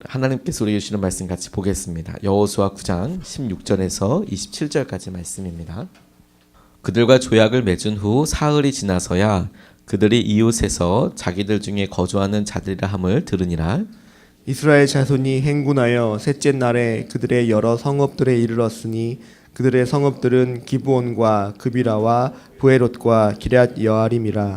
하나님께서 우리에게 주시는 말씀 같이 보겠습니다. 여호수아 9장 16절에서 27절까지 말씀입니다. 그들과 조약을 맺은 후 사흘이 지나서야 그들이 이웃에서 자기들 중에 거주하는 자들이라 함을 들으니라. 이스라엘 자손이 행군하여 셋째 날에 그들의 여러 성읍들에 이르렀으니 그들의 성읍들은 기브온과 그비라와 부에롯과 기럇 여아림이라.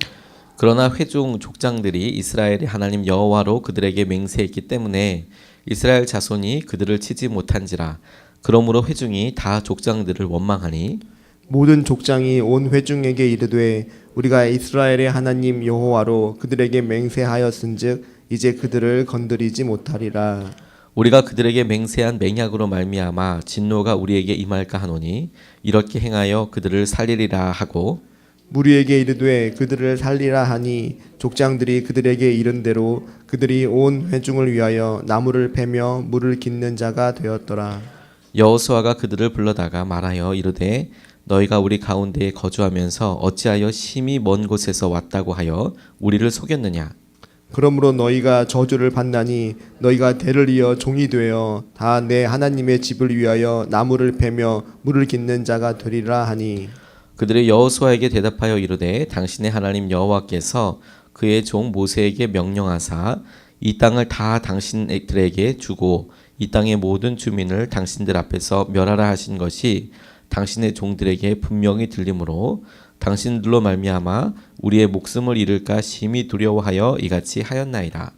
그러나 회중 족장들이 이스라엘의 하나님 여호와로 그들에게 맹세했기 때문에 이스라엘 자손이 그들을 치지 못한지라. 그러므로 회중이 다 족장들을 원망하니 모든 족장이 온 회중에게 이르되 우리가 이스라엘의 하나님 여호와로 그들에게 맹세하였은즉 이제 그들을 건드리지 못하리라. 우리가 그들에게 맹세한 맹약으로 말미암아 진노가 우리에게 임할까 하노니 이렇게 행하여 그들을 살리리라 하고 무리에게 이르되 그들을 살리라 하니 족장들이 그들에게 이른 대로 그들이 온 회중을 위하여 나무를 패며 물을 깃는 자가 되었더라. 여호수아가 그들을 불러다가 말하여 이르되 너희가 우리 가운데에 거주하면서 어찌하여 심히 먼 곳에서 왔다고 하여 우리를 속였느냐. 그러므로 너희가 저주를 받나니 너희가 대를 이어 종이 되어 다 내 하나님의 집을 위하여 나무를 패며 물을 깃는 자가 되리라 하니 그들이 여호수아에게 대답하여 이르되 당신의 하나님 여호와께서 그의 종 모세에게 명령하사 이 땅을 다 당신들에게 주고 이 땅의 모든 주민을 당신들 앞에서 멸하라 하신 것이 당신의 종들에게 분명히 들리므로 당신들로 말미암아 우리의 목숨을 잃을까 심히 두려워하여 이같이 하였나이다.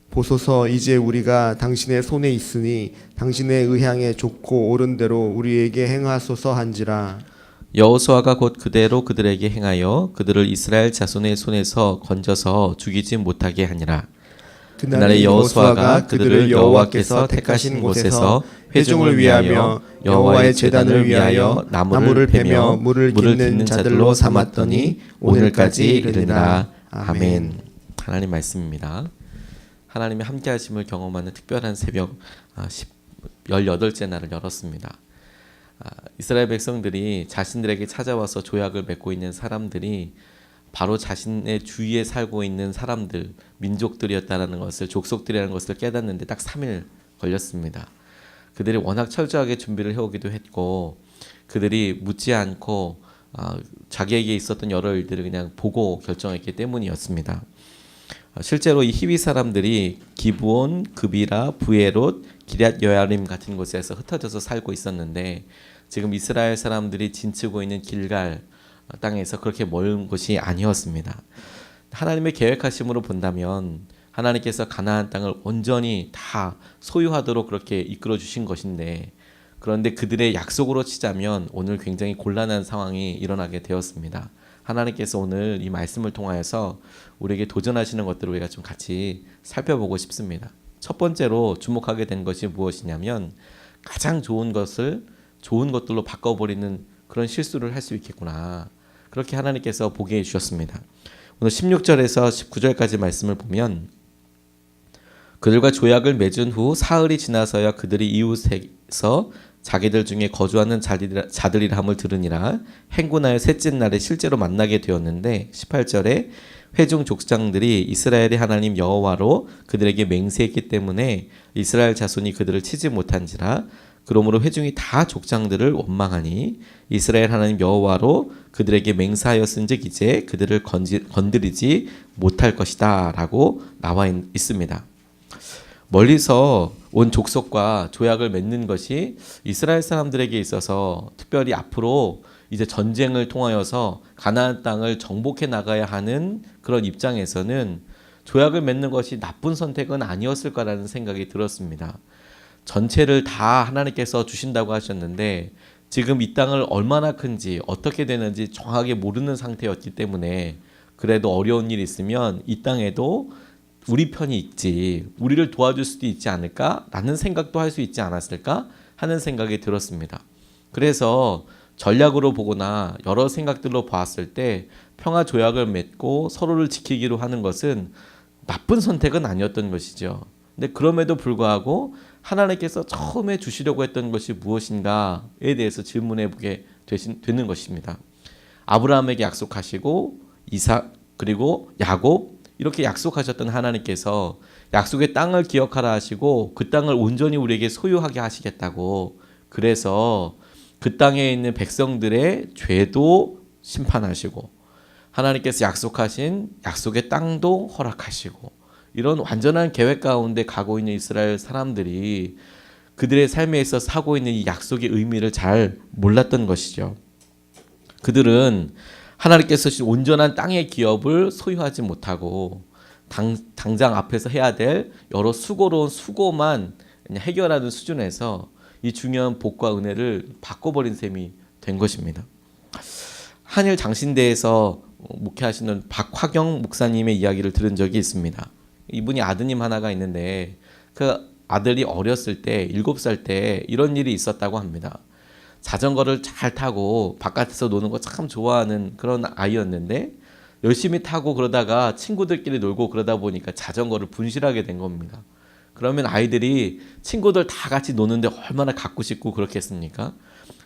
보소서 이제 우리가 당신의 손에 있으니 당신의 의향에 좋고 옳은 대로 우리에게 행하소서 한지라. 여호수아가 곧 그대로 그들에게 행하여 그들을 이스라엘 자손의 손에서 건져서 죽이지 못하게 하니라. 그날에 여호수아가 그들을 여호와께서 택하신 곳에서 회중을 위하여 여호와의 제단을 위하여 나무를 패며 물을 깃는 자들로 삼았더니 오늘까지 이르니라. 아멘. 하나님 말씀입니다. 하나님의 함께 하심을 경험하는 특별한 새벽 18째 날을 열었습니다. 이스라엘 백성들이 자신들에게 찾아와서 조약을 맺고 있는 사람들이 바로 자신의 주위에 살고 있는 사람들, 민족들이었다는 것을, 족속들이라는 것을 깨닫는데 딱 3일 걸렸습니다. 그들이 워낙 철저하게 준비를 해오기도 했고 그들이 묻지 않고 자기에게 있었던 여러 일들을 그냥 보고 결정했기 때문이었습니다. 실제로 이 히위 사람들이 기브온, 그비라, 부에롯, 기럇 여아림 같은 곳에서 흩어져서 살고 있었는데 지금 이스라엘 사람들이 진치고 있는 길갈 땅에서 그렇게 먼 곳이 아니었습니다. 하나님의 계획하심으로 본다면 하나님께서 가나안 땅을 온전히 다 소유하도록 그렇게 이끌어 주신 것인데 그런데 그들의 약속으로 치자면 오늘 굉장히 곤란한 상황이 일어나게 되었습니다. 하나님께서 오늘 이 말씀을 통하여서 우리에게 도전하시는 것들을 우리가 좀 같이 살펴보고 싶습니다. 첫 번째로 주목하게 된 것이 무엇이냐면 가장 좋은 것을 좋은 것들로 바꿔버리는 그런 실수를 할 수 있겠구나. 그렇게 하나님께서 보게 해주셨습니다. 오늘 16절에서 19절까지 말씀을 보면 그들과 조약을 맺은 후 사흘이 지나서야 그들이 이웃에서 자기들 중에 거주하는 자들이라 함을 들으니라. 행군하여 셋째 날에 실제로 만나게 되었는데 18절에 회중 족장들이 이스라엘의 하나님 여호와로 그들에게 맹세했기 때문에 이스라엘 자손이 그들을 치지 못한지라. 그러므로 회중이 다 족장들을 원망하니 이스라엘 하나님 여호와로 그들에게 맹세하였은즉 이제 그들을 건드리지 못할 것이다 라고 나와 있습니다. 멀리서 온 족속과 조약을 맺는 것이 이스라엘 사람들에게 있어서 특별히 앞으로 이제 전쟁을 통하여서 가나안 땅을 정복해 나가야 하는 그런 입장에서는 조약을 맺는 것이 나쁜 선택은 아니었을 거라는 생각이 들었습니다. 전체를 다 하나님께서 주신다고 하셨는데 지금 이 땅을 얼마나 큰지 어떻게 되는지 정확하게 모르는 상태였기 때문에 그래도 어려운 일이 있으면 이 땅에도 우리 편이 있지, 우리를 도와줄 수도 있지 않을까? 라는 생각도 할 수 있지 않았을까? 하는 생각이 들었습니다. 그래서 전략으로 보거나 여러 생각들로 봤을 때 평화 조약을 맺고 서로를 지키기로 하는 것은 나쁜 선택은 아니었던 것이죠. 근데 그럼에도 불구하고 하나님께서 처음에 주시려고 했던 것이 무엇인가에 대해서 질문해 보게 되는 것입니다. 아브라함에게 약속하시고 이삭 그리고 야곱 이렇게 약속하셨던 하나님께서 약속의 땅을 기억하라 하시고 그 땅을 온전히 우리에게 소유하게 하시겠다고. 그래서 그 땅에 있는 백성들의 죄도 심판하시고 하나님께서 약속하신 약속의 땅도 허락하시고 이런 완전한 계획 가운데 가고 있는 이스라엘 사람들이 그들의 삶에 있어서 하고 있는 이 약속의 의미를 잘 몰랐던 것이죠. 그들은 하나님께서 주신 온전한 땅의 기업을 소유하지 못하고 당장 앞에서 해야 될 여러 수고로운 수고만 해결하는 수준에서 이 중요한 복과 은혜를 바꿔버린 셈이 된 것입니다. 한일 장신대에서 목회하시는 박화경 목사님의 이야기를 들은 적이 있습니다. 이분이 아드님 하나가 있는데 그 아들이 어렸을 때 7살 때 이런 일이 있었다고 합니다. 자전거를 잘 타고 바깥에서 노는 거 참 좋아하는 그런 아이였는데 열심히 타고 그러다가 친구들끼리 놀고 그러다 보니까 자전거를 분실하게 된 겁니다. 그러면 아이들이 친구들 다 같이 노는데 얼마나 갖고 싶고 그렇겠습니까?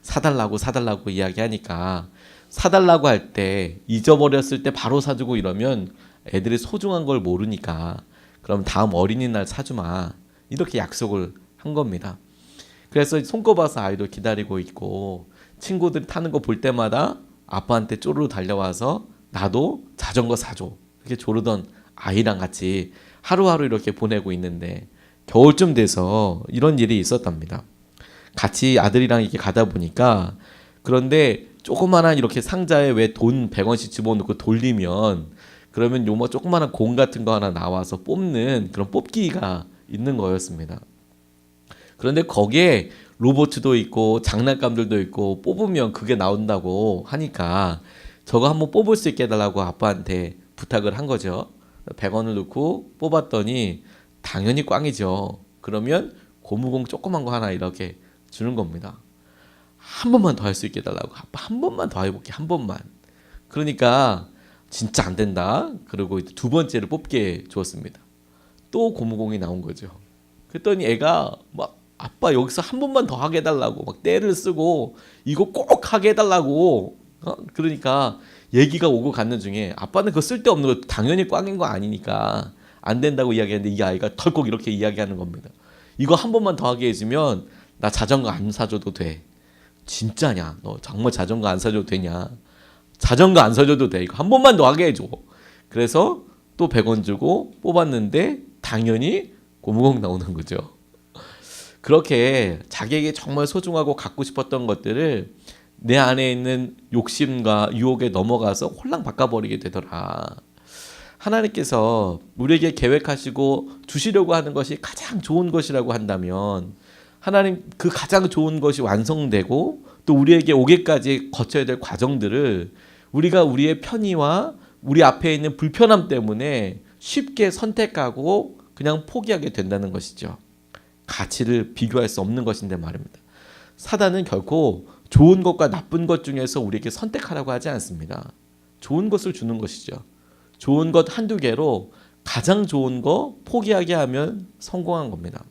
사달라고 이야기하니까 사달라고 할 때 잊어버렸을 때 바로 사주고 이러면 애들이 소중한 걸 모르니까 그럼 다음 어린이날 사주마 이렇게 약속을 한 겁니다. 그래서 손꼽아서 아이도 기다리고 있고 친구들이 타는 거 볼 때마다 아빠한테 쪼르르 달려와서 나도 자전거 사줘 이렇게 조르던 아이랑 같이 하루하루 이렇게 보내고 있는데 겨울쯤 돼서 이런 일이 있었답니다. 같이 아들이랑 이렇게 가다 보니까 그런데 조그마한 이렇게 상자에 왜 돈 100원씩 집어넣고 돌리면 그러면 요뭐 조그마한 공 같은 거 하나 나와서 뽑는 그런 뽑기가 있는 거였습니다. 그런데 거기에 로봇도 있고 장난감들도 있고 뽑으면 그게 나온다고 하니까 저거 한번 뽑을 수 있게 해달라고 아빠한테 부탁을 한 거죠. 100원을 넣고 뽑았더니 당연히 꽝이죠. 그러면 고무공 조그만 거 하나 이렇게 주는 겁니다. 한 번만 더 할 수 있게 해달라고. 아빠 한 번만 더 해볼게. 한 번만. 그러니까 진짜 안 된다. 그리고 두 번째를 뽑게 주었습니다. 또 고무공이 나온 거죠. 그랬더니 애가 막 아빠 여기서 한 번만 더 하게 해달라고 막 떼를 쓰고 이거 꼭 하게 해달라고. 그러니까 얘기가 오고 가는 중에 아빠는 그거 쓸데없는 거 당연히 꽝인 거 아니니까 안 된다고 이야기하는데 이 아이가 덜컥 이렇게 이야기하는 겁니다. 이거 한 번만 더 하게 해주면 나 자전거 안 사줘도 돼. 진짜냐? 너 정말 자전거 안 사줘도 되냐? 자전거 안 사줘도 돼. 이거 한 번만 더 하게 해줘. 그래서 또 100원 주고 뽑았는데 당연히 고무공 나오는 거죠. 그렇게 자기에게 정말 소중하고 갖고 싶었던 것들을 내 안에 있는 욕심과 유혹에 넘어가서 홀랑 바꿔버리게 되더라. 하나님께서 우리에게 계획하시고 주시려고 하는 것이 가장 좋은 것이라고 한다면 하나님 그 가장 좋은 것이 완성되고 또 우리에게 오게까지 거쳐야 될 과정들을 우리가 우리의 편의와 우리 앞에 있는 불편함 때문에 쉽게 선택하고 그냥 포기하게 된다는 것이죠. 가치를 비교할 수 없는 것인데 말입니다. 사단은 결코 좋은 것과 나쁜 것 중에서 우리에게 선택하라고 하지 않습니다. 좋은 것을 주는 것이죠. 좋은 것 한두 개로 가장 좋은 거 포기하게 하면 성공한 겁니다.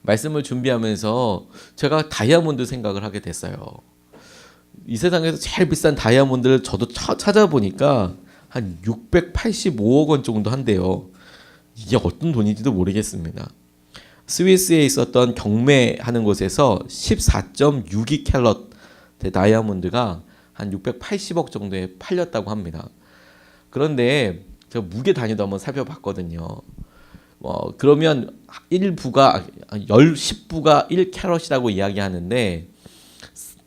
말씀을 준비하면서 제가 다이아몬드 생각을 하게 됐어요. 이 세상에서 제일 비싼 다이아몬드를 저도 찾아보니까 한 685억 원 정도 한대요. 이게 어떤 돈인지도 모르겠습니다. 스위스에 있었던 경매하는 곳에서 14.62 캘럿 다이아몬드가 한 680억 정도에 팔렸다고 합니다. 그런데 제가 무게 단위도 한번 살펴봤거든요. 그러면 10부가 1캐럿이라고 이야기하는데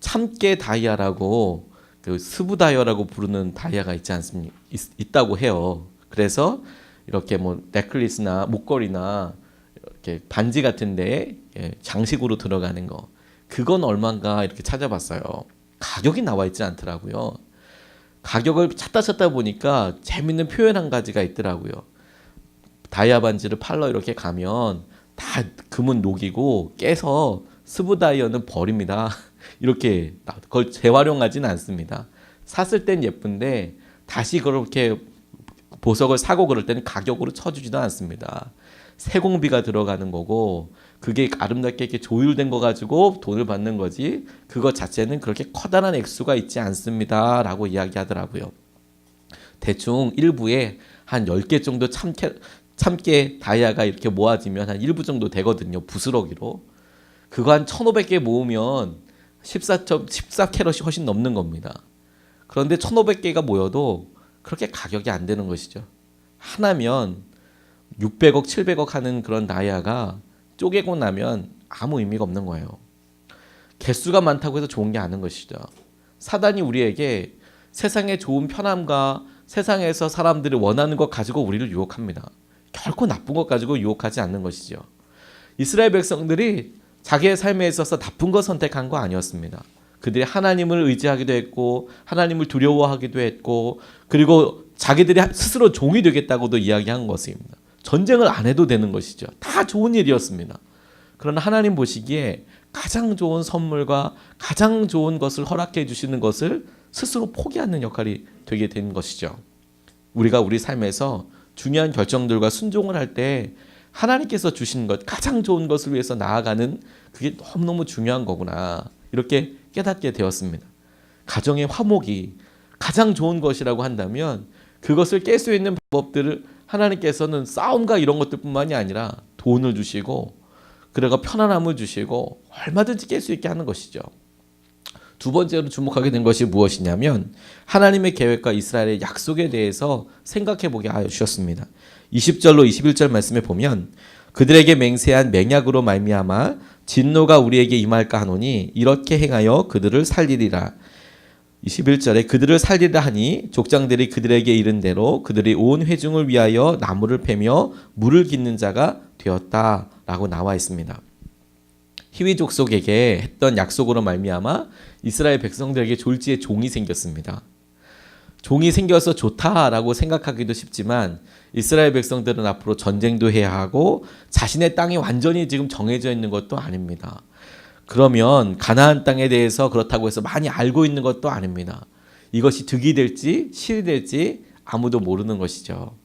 참깨 다이아라고 그 스부 다이아라고 부르는 다이아가 있지 않습니까? 있다고 해요. 그래서 이렇게 뭐 넥클리스나 목걸이나 이렇게 반지 같은데 장식으로 들어가는 거 그건 얼마인가 이렇게 찾아봤어요. 가격이 나와 있지 않더라고요. 가격을 찾다 보니까 재밌는 표현 한 가지가 있더라고요. 다이아 반지를 팔러 이렇게 가면 다 금은 녹이고 깨서 스부 다이아는 버립니다. 이렇게 그걸 재활용하지는 않습니다. 샀을 땐 예쁜데 다시 그렇게 보석을 사고 그럴 때는 가격으로 쳐주지도 않습니다. 세공비가 들어가는 거고 그게 아름답게 이렇게 조율된 거 가지고 돈을 받는 거지 그것 자체는 그렇게 커다란 액수가 있지 않습니다 라고 이야기하더라고요. 대충 일부에 한 10개 정도 참깨 다이아가 이렇게 모아지면 한 1부 정도 되거든요. 부스러기로. 그거 한 1,500개 모으면 14캐럿이 훨씬 넘는 겁니다. 그런데 1,500개가 모여도 그렇게 가격이 안 되는 것이죠. 하나면 600억, 700억 하는 그런 다이아가 쪼개고 나면 아무 의미가 없는 거예요. 개수가 많다고 해서 좋은 게 아닌 것이죠. 사단이 우리에게 세상의 좋은 편함과 세상에서 사람들이 원하는 것 가지고 우리를 유혹합니다. 결코 나쁜 것 가지고 유혹하지 않는 것이죠. 이스라엘 백성들이 자기의 삶에 있어서 나쁜 것 선택한 거 아니었습니다. 그들이 하나님을 의지하기도 했고 하나님을 두려워하기도 했고 그리고 자기들이 스스로 종이 되겠다고도 이야기한 것입니다. 전쟁을 안 해도 되는 것이죠. 다 좋은 일이었습니다. 그러나 하나님 보시기에 가장 좋은 선물과 가장 좋은 것을 허락해 주시는 것을 스스로 포기하는 역할이 되게 된 것이죠. 우리가 우리 삶에서 중요한 결정들과 순종을 할 때 하나님께서 주신 것, 가장 좋은 것을 위해서 나아가는 그게 너무너무 중요한 거구나. 이렇게 깨닫게 되었습니다. 가정의 화목이 가장 좋은 것이라고 한다면 그것을 깰 수 있는 방법들을 하나님께서는 싸움과 이런 것들뿐만이 아니라 돈을 주시고 그래가 편안함을 주시고 얼마든지 깰 수 있게 하는 것이죠. 두 번째로 주목하게 된 것이 무엇이냐면 하나님의 계획과 이스라엘의 약속에 대해서 생각해 보게 하여 주셨습니다. 20절로 21절 말씀에 보면 그들에게 맹세한 맹약으로 말미암아 진노가 우리에게 임할까 하노니 이렇게 행하여 그들을 살리리라. 21절에 그들을 살리라 하니 족장들이 그들에게 이른 대로 그들이 온 회중을 위하여 나무를 패며 물을 깃는 자가 되었다라고 나와 있습니다. 히위 족속에게 했던 약속으로 말미암아 이스라엘 백성들에게 졸지에 종이 생겼습니다. 종이 생겨서 좋다라고 생각하기도 쉽지만 이스라엘 백성들은 앞으로 전쟁도 해야 하고 자신의 땅이 완전히 지금 정해져 있는 것도 아닙니다. 그러면 가나안 땅에 대해서 그렇다고 해서 많이 알고 있는 것도 아닙니다. 이것이 득이 될지 실이 될지 아무도 모르는 것이죠.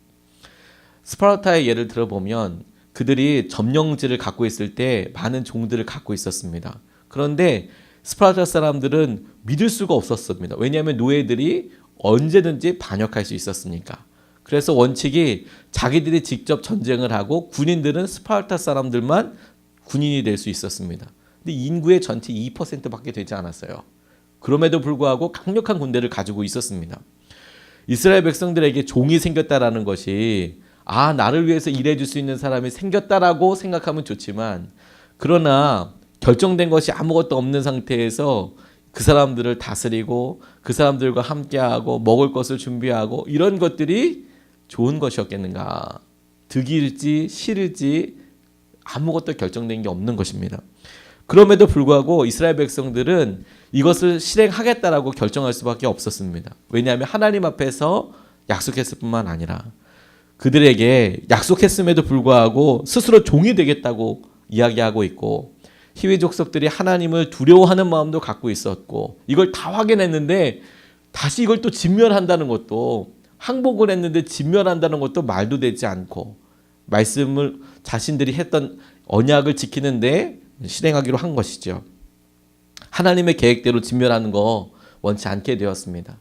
스파르타의 예를 들어보면 그들이 점령지를 갖고 있을 때 많은 종들을 갖고 있었습니다. 그런데 스파르타 사람들은 믿을 수가 없었습니다. 왜냐하면 노예들이 언제든지 반역할 수 있었으니까. 그래서 원칙이 자기들이 직접 전쟁을 하고 군인들은 스파르타 사람들만 군인이 될 수 있었습니다. 근데 인구의 전체 2%밖에 되지 않았어요. 그럼에도 불구하고 강력한 군대를 가지고 있었습니다. 이스라엘 백성들에게 종이 생겼다라는 것이 나를 위해서 일해줄 수 있는 사람이 생겼다라고 생각하면 좋지만 그러나 결정된 것이 아무것도 없는 상태에서 그 사람들을 다스리고 그 사람들과 함께하고 먹을 것을 준비하고 이런 것들이 좋은 것이었겠는가. 득일지 실일지 아무것도 결정된 게 없는 것입니다. 그럼에도 불구하고 이스라엘 백성들은 이것을 실행하겠다라고 결정할 수밖에 없었습니다. 왜냐하면 하나님 앞에서 약속했을 뿐만 아니라 그들에게 약속했음에도 불구하고 스스로 종이 되겠다고 이야기하고 있고 히위 족속들이 하나님을 두려워하는 마음도 갖고 있었고 이걸 다 확인했는데 다시 이걸 또 진멸한다는 것도 항복을 했는데 진멸한다는 것도 말도 되지 않고 말씀을 자신들이 했던 언약을 지키는데 실행하기로 한 것이죠. 하나님의 계획대로 진멸하는 거 원치 않게 되었습니다.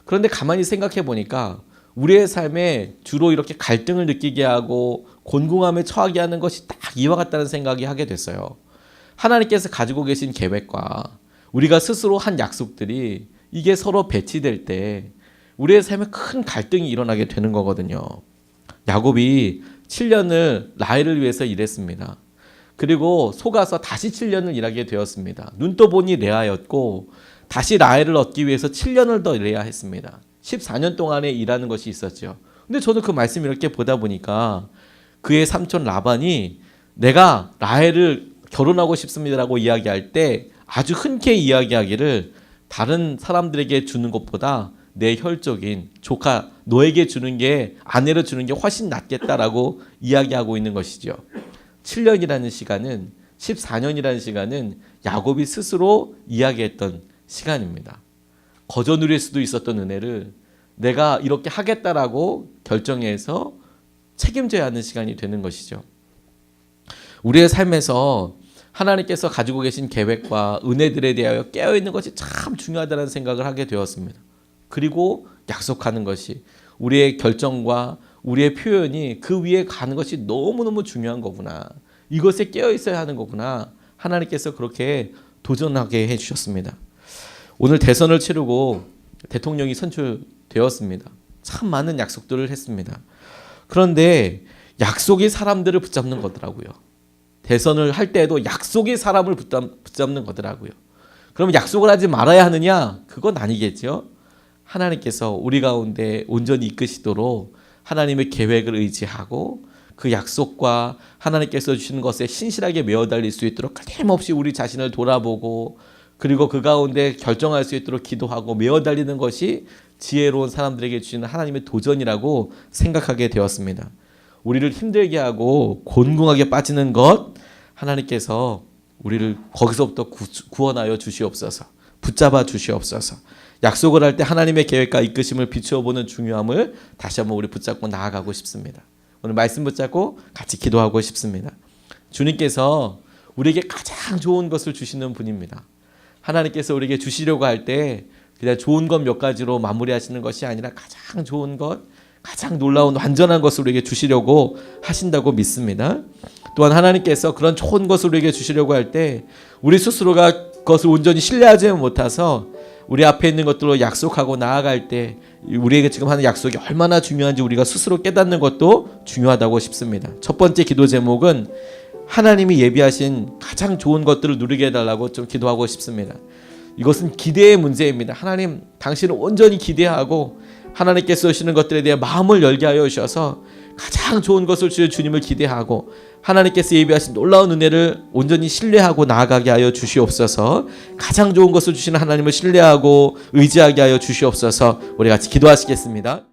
그런데 가만히 생각해 보니까 우리의 삶에 주로 이렇게 갈등을 느끼게 하고 곤궁함에 처하게 하는 것이 딱 이와 같다는 생각이 하게 됐어요. 하나님께서 가지고 계신 계획과 우리가 스스로 한 약속들이 이게 서로 배치될 때 우리의 삶에 큰 갈등이 일어나게 되는 거거든요. 야곱이 7년을 라헬을 위해서 일했습니다. 그리고 속아서 다시 7년을 일하게 되었습니다. 눈떠 보니 레아였고 다시 라헬을 얻기 위해서 7년을 더 일해야 했습니다. 14년 동안에 일하는 것이 있었죠. 근데 저도 그 말씀 이렇게 보다 보니까 그의 삼촌 라반이 내가 라헬을 결혼하고 싶습니다라고 이야기할 때 아주 흔쾌히 이야기하기를 다른 사람들에게 주는 것보다 내 혈족인 조카 너에게 주는 게 아내로 주는 게 훨씬 낫겠다라고 이야기하고 있는 것이죠. 7년이라는 시간은 14년이라는 시간은 야곱이 스스로 이야기했던 시간입니다. 거저 누릴 수도 있었던 은혜를 내가 이렇게 하겠다라고 결정해서 책임져야 하는 시간이 되는 것이죠. 우리의 삶에서 하나님께서 가지고 계신 계획과 은혜들에 대하여 깨어있는 것이 참 중요하다는 생각을 하게 되었습니다. 그리고 약속하는 것이 우리의 결정과 우리의 표현이 그 위에 가는 것이 너무너무 중요한 거구나. 이것에 깨어 있어야 하는 거구나. 하나님께서 그렇게 도전하게 해주셨습니다. 오늘 대선을 치르고 대통령이 선출되었습니다. 참 많은 약속들을 했습니다. 그런데 약속이 사람들을 붙잡는 거더라고요. 대선을 할 때에도 약속이 사람을 붙잡는 거더라고요. 그럼 약속을 하지 말아야 하느냐? 그건 아니겠죠. 하나님께서 우리 가운데 온전히 이끄시도록 하나님의 계획을 의지하고 그 약속과 하나님께서 주시는 것에 신실하게 매어 달릴 수 있도록 끊임없이 우리 자신을 돌아보고 그리고 그 가운데 결정할 수 있도록 기도하고 매어 달리는 것이 지혜로운 사람들에게 주시는 하나님의 도전이라고 생각하게 되었습니다. 우리를 힘들게 하고 곤궁하게 빠지는 것 하나님께서 우리를 거기서부터 구원하여 주시옵소서. 붙잡아 주시옵소서. 약속을 할 때 하나님의 계획과 이끄심을 비추어 보는 중요함을 다시 한번 우리 붙잡고 나아가고 싶습니다. 오늘 말씀 붙잡고 같이 기도하고 싶습니다. 주님께서 우리에게 가장 좋은 것을 주시는 분입니다. 하나님께서 우리에게 주시려고 할 때 그냥 좋은 것 몇 가지로 마무리하시는 것이 아니라 가장 좋은 것, 가장 놀라운 완전한 것을 우리에게 주시려고 하신다고 믿습니다. 또한 하나님께서 그런 좋은 것을 우리에게 주시려고 할 때 우리 스스로가 그것을 온전히 신뢰하지 못해서 우리 앞에 있는 것들로 약속하고 나아갈 때 우리에게 지금 하는 약속이 얼마나 중요한지 우리가 스스로 깨닫는 것도 중요하다고 싶습니다. 첫 번째 기도 제목은 하나님이 예비하신 가장 좋은 것들을 누리게 해달라고 좀 기도하고 싶습니다. 이것은 기대의 문제입니다. 하나님, 당신을 온전히 기대하고 하나님께서 주시는 것들에 대해 마음을 열게 하여 주셔서 가장 좋은 것을 주실 주님을 기대하고 하나님께서 예비하신 놀라운 은혜를 온전히 신뢰하고 나아가게 하여 주시옵소서. 가장 좋은 것을 주시는 하나님을 신뢰하고 의지하게 하여 주시옵소서. 우리 같이 기도하시겠습니다.